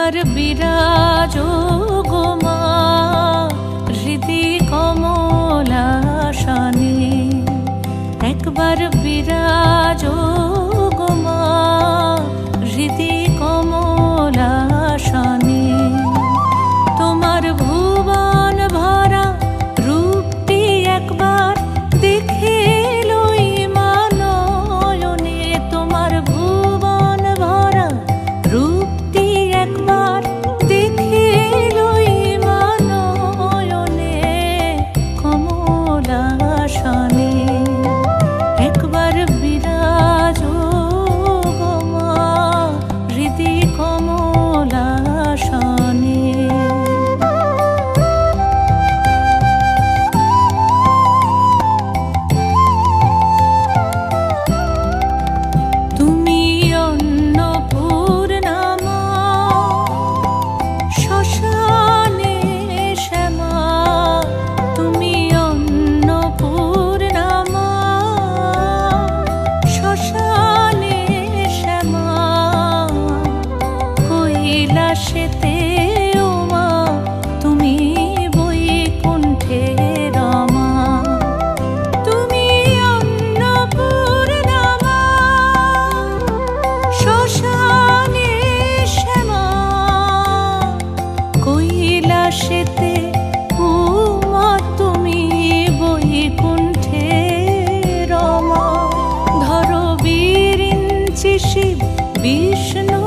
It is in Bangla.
একবার বিরাজ গো মা হৃদি কমলাসনে, একবার বিরাজ গো মা হৃদি কমলাসনে। তোমার ভুবন ভরা রূপটি একবার দেখে লই মা নয়নে, তোমার ভুবন ভরা রূপটি একবার দেখে লই মা নয়নে কমলাসনে। একবার বিরাজ গো মা হৃদি কমলাসনে। তুমি অন্নপূর্ণা মা শ্মশানে শ্যামা, তুমি অন্নপূর্ণা মা শ্মশানে শ্যামা। কৈলাসেতে ও মা তুমি বৈকুণ্ঠে রমা, তুমি অন্নপূর্ণা মা শ্মশানে শ্যামা। কৈলাসেতে ও মা তুমি বৈকুণ্ঠে রমা। ধরো বিরিঞ্চি শিব বিষ্ণু